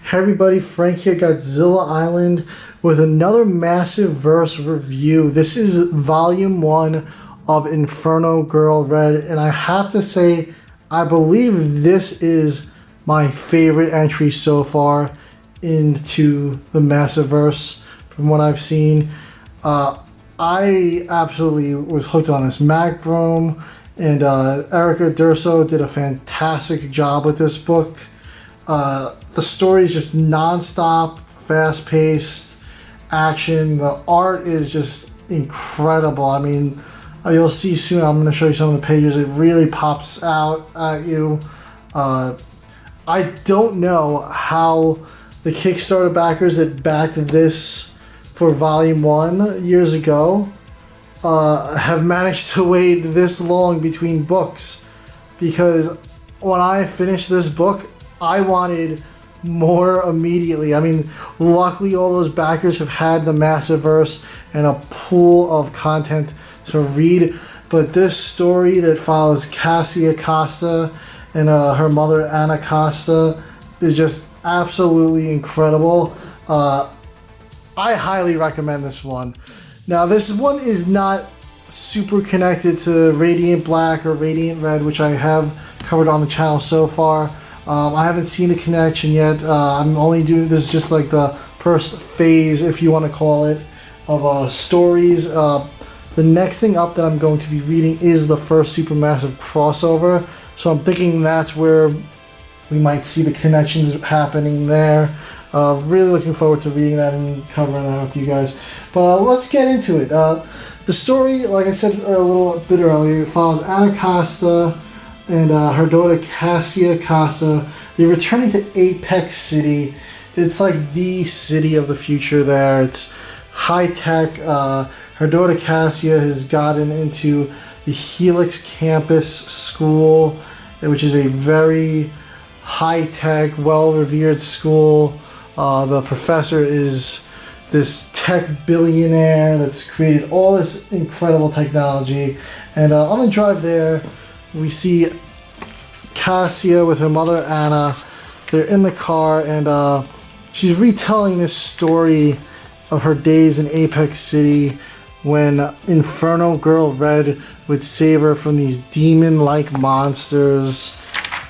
Hey everybody, Frank here, Godzilla Island, with another massive verse review. This is volume 1 of Inferno Girl Red, and I have to say, I believe this is my favorite entry so far into the massive verse from what I've seen. I absolutely was hooked on this. Mac Brome and Erica Durso did a fantastic job with this book. The story is just non-stop, fast-paced action. The art is just incredible. I mean, you'll see soon, I'm going to show you some of the pages. It really pops out at you. I don't know how the Kickstarter backers that backed this for volume 1 years ago have managed to wait this long between books, because when I finished this book, I wanted more immediately. I mean, luckily all those backers have had the massive verse and a pool of content to read, but this story that follows Cassia Costa and her mother Anna Costa is just absolutely incredible. I highly recommend this one. Now, this one is not super connected to Radiant Black or Radiant Red, which I have covered on the channel so far. I haven't seen the connection yet. I'm only doing this just like the first phase, if you want to call it, of stories. The next thing up that I'm going to be reading is the first supermassive crossover, so I'm thinking that's where we might see the connections happening there. Really looking forward to reading that and covering that with you guys. But let's get into it. The story, like I said a little bit earlier, follows Anna Costa and her daughter Cassia Costa. They're returning to Apex City. It's like the city of the future there. It's high tech. Her daughter Cassia has gotten into the Helix campus school, which is a very high tech, well revered school. The professor is this tech billionaire that's created all this incredible technology. And on the drive there, we see Cassia with her mother Anna. They're in the car, and she's retelling this story of her days in Apex City when Inferno Girl Red would save her from these demon-like monsters.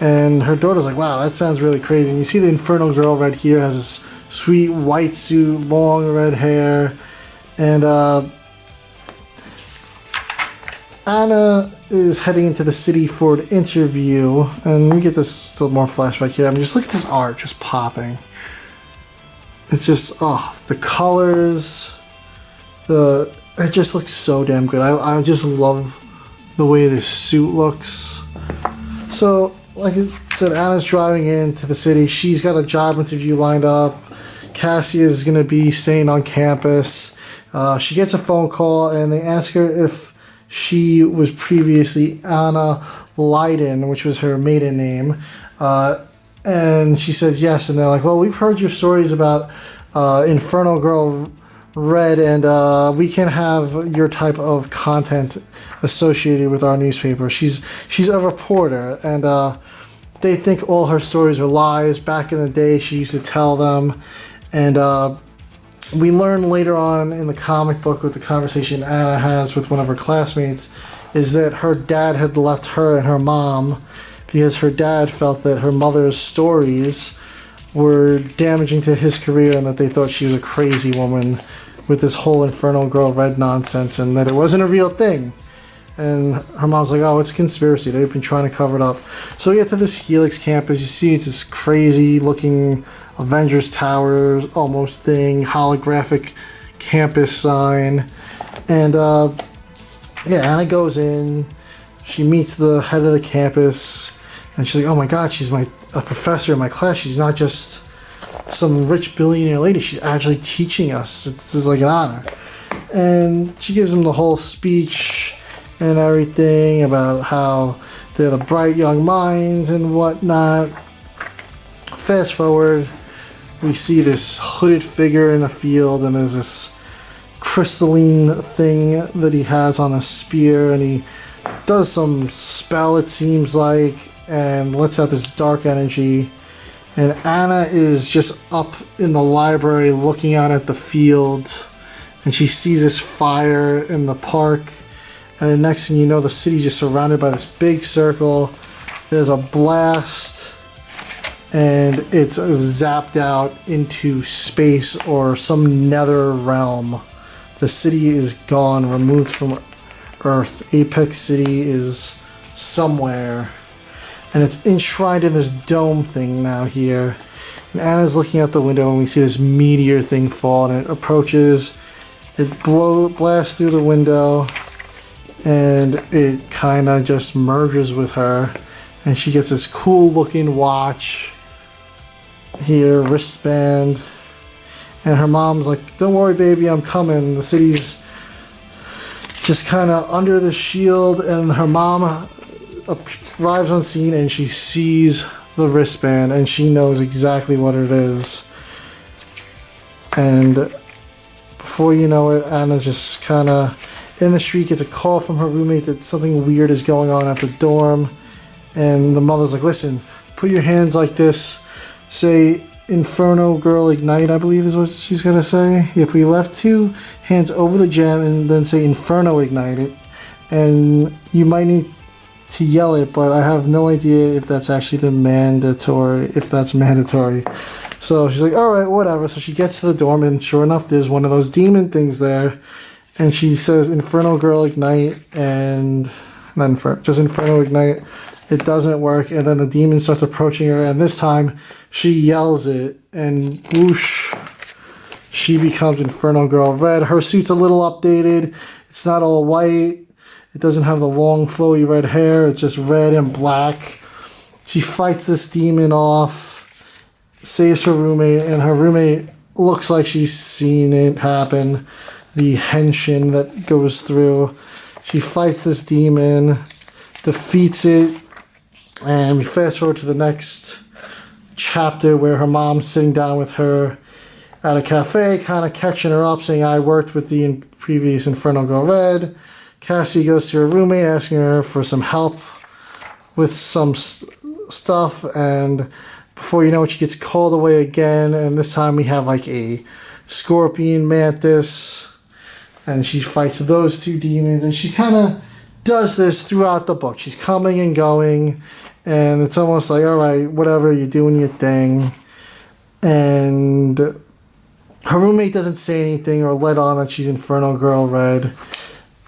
And her daughter's like, wow, that sounds really crazy. And you see the Inferno Girl Red here has this sweet white suit, long red hair, and Anna is heading into the city for an interview, and we get this still more flashback here. I mean, just look at this art just popping. It's just, oh, the colors, it just looks so damn good. I just love the way this suit looks. So, like I said, Anna's driving into the city. She's got a job interview lined up. Cassie is going to be staying on campus. She gets a phone call, and they ask her if she was previously Anna Leiden, which was her maiden name, and she says yes. And they're like, well, we've heard your stories about Inferno Girl Red, and we can have your type of content associated with our newspaper. She's a reporter, and they think all her stories are lies. Back in the day, she used to tell them, and we learn later on in the comic book with the conversation Anna has with one of her classmates is that her dad had left her and her mom because her dad felt that her mother's stories were damaging to his career, and that they thought she was a crazy woman with this whole Inferno Girl Red nonsense, and that it wasn't a real thing. And her mom's like, oh, it's a conspiracy. They've been trying to cover it up. So we get to this Helix campus. You see it's this crazy looking Avengers Towers almost thing, holographic campus sign. And yeah, Anna goes in. She meets the head of the campus. And she's like, oh my God, she's a professor in my class. She's not just some rich billionaire lady. She's actually teaching us. This is like an honor. And she gives him the whole speech and everything about how they're the bright young minds and whatnot. Fast forward, we see this hooded figure in a field, and there's this crystalline thing that he has on a spear, and he does some spell, it seems like, and lets out this dark energy. And Anna is just up in the library looking out at the field, and she sees this fire in the park. And the next thing you know, the city's just surrounded by this big circle. There's a blast, and it's zapped out into space or some nether realm. The city is gone, removed from Earth. Apex City is somewhere. And it's enshrined in this dome thing now here. And Anna's looking out the window and we see this meteor thing fall, and it approaches. It blasts through the window and it kind of just merges with her. And she gets this cool looking watch here, wristband. And her mom's like, don't worry baby, I'm coming. The city's just kind of under the shield, and her mom arrives on scene and she sees the wristband and she knows exactly what it is. And before you know it, Anna's just kind of in the street, gets a call from her roommate that something weird is going on at the dorm. And the mother's like, listen, put your hands like this, say Inferno Girl Ignite, I believe is what she's gonna say. Yeah, put your left two hands over the gem and then say Inferno Ignite it. And you might need to yell it, but I have no idea if that's actually mandatory. So she's like, all right, whatever. So she gets to the dorm, and sure enough, there's one of those demon things there, and she says Inferno Girl Ignite, and then just Inferno Ignite. It doesn't work, and then the demon starts approaching her, and this time she yells it, and whoosh, she becomes Inferno Girl Red. Her suit's a little updated. It's not all white. It doesn't have the long flowy red hair. It's just red and black. She fights this demon off, saves her roommate, and her roommate looks like she's seen it happen. The henshin that goes through. She fights this demon, defeats it, and we fast forward to the next chapter where her mom's sitting down with her at a cafe, kind of catching her up, saying, I worked with the previous Inferno Girl Red. Cassie goes to her roommate asking her for some help with some stuff, and before you know it, she gets called away again, and this time we have like a scorpion mantis, and she fights those two demons, and she kind of does this throughout the book. She's coming and going, and it's almost like, all right, whatever, you're doing your thing. And her roommate doesn't say anything or let on that she's Inferno Girl Red.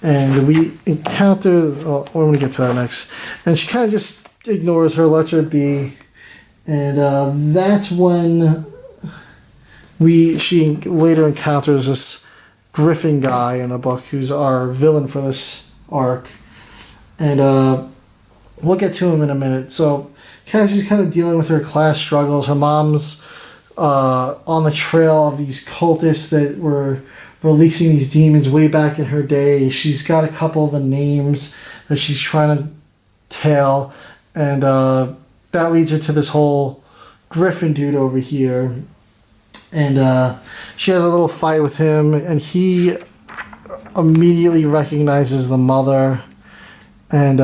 And we encounter, well, we're going to get to that next. And she kind of just ignores her, lets her be. And that's when she later encounters this Griffin guy in the book who's our villain for this arc. And we'll get to him in a minute. So Cassie's kind of dealing with her class struggles. Her mom's on the trail of these cultists that were releasing these demons way back in her day. She's got a couple of the names that she's trying to tell, and that leads her to this whole Griffin dude over here. And she has a little fight with him, and he immediately recognizes the mother, and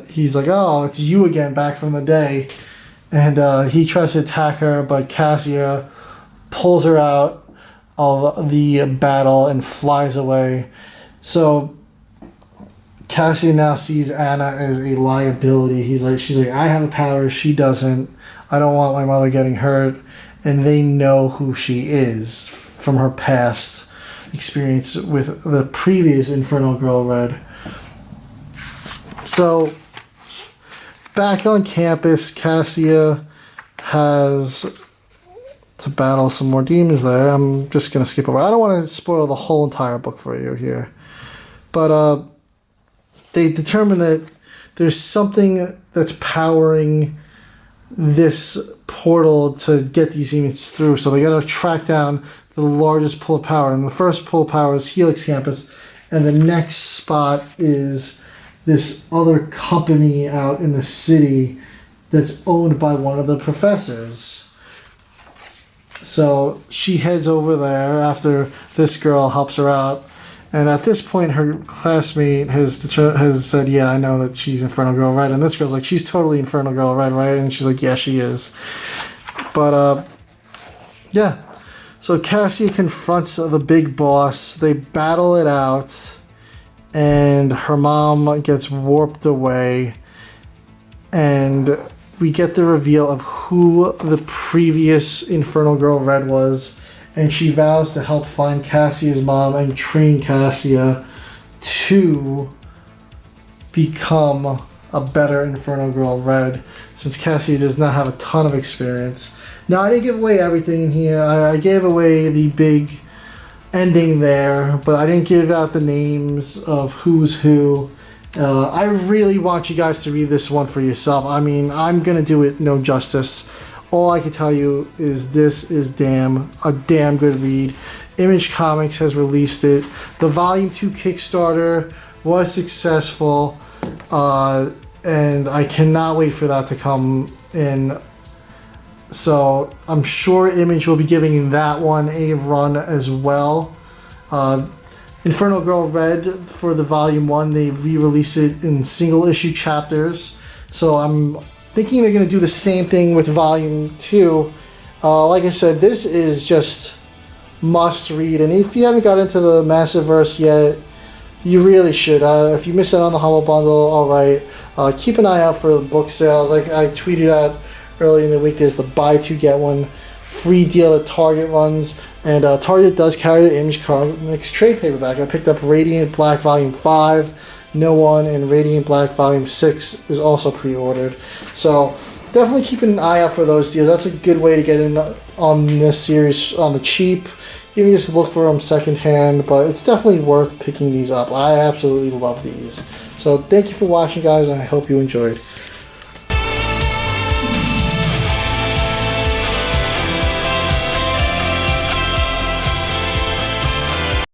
he's like, oh, it's you again, back from the day. And he tries to attack her, but Cassia pulls her out of the battle and flies away. So Cassie now sees Anna as a liability. She's like, I have the power, she doesn't. I don't want my mother getting hurt. And they know who she is from her past experience with the previous Inferno Girl Red. So back on campus, Cassia has to battle some more demons there. I'm just going to skip over. I don't want to spoil the whole entire book for you here. But they determine that there's something that's powering this portal to get these demons through. So they got to track down the largest pool of power. And the first pool of power is Helix Campus. And the next spot is this other company out in the city that's owned by one of the professors. So she heads over there after this girl helps her out. And at this point, her classmate has said, yeah, I know that she's Inferno Girl Red. And this girl's like, she's totally Inferno Girl Red, right? And she's like, yeah, she is. But yeah. So Cassia confronts the big boss. They battle it out, and her mom gets warped away, and we get the reveal of who the previous Inferno Girl Red was, and she vows to help find Cassia's mom and train Cassia to become a better Inferno Girl Red, since Cassia does not have a ton of experience. Now, I didn't give away everything in here. I gave away the big ending there, but I didn't give out the names of who's who. I really want you guys to read this one for yourself. I mean, I'm going to do it no justice. All I can tell you is this is a damn good read. Image Comics has released it. The Volume 2 Kickstarter was successful, and I cannot wait for that to come in. So I'm sure Image will be giving that one a run as well. Inferno Girl Red, for the Volume 1, they re-release it in single issue chapters. So I'm thinking they're going to do the same thing with Volume 2. Like I said, this is just must read. And if you haven't got into the Massiverse yet, you really should. If you miss out on the Humble Bundle, alright. Keep an eye out for the book sales. Like I tweeted out earlier in the week, there's the buy two get one free deal that Target runs, and Target does carry the Image Comics trade paperback. I picked up Radiant Black Volume 5, No One, and Radiant Black Volume 6 is also pre-ordered. So definitely keep an eye out for those deals. That's a good way to get in on this series on the cheap. You can just look for them secondhand, but it's definitely worth picking these up. I absolutely love these. So thank you for watching, guys, and I hope you enjoyed.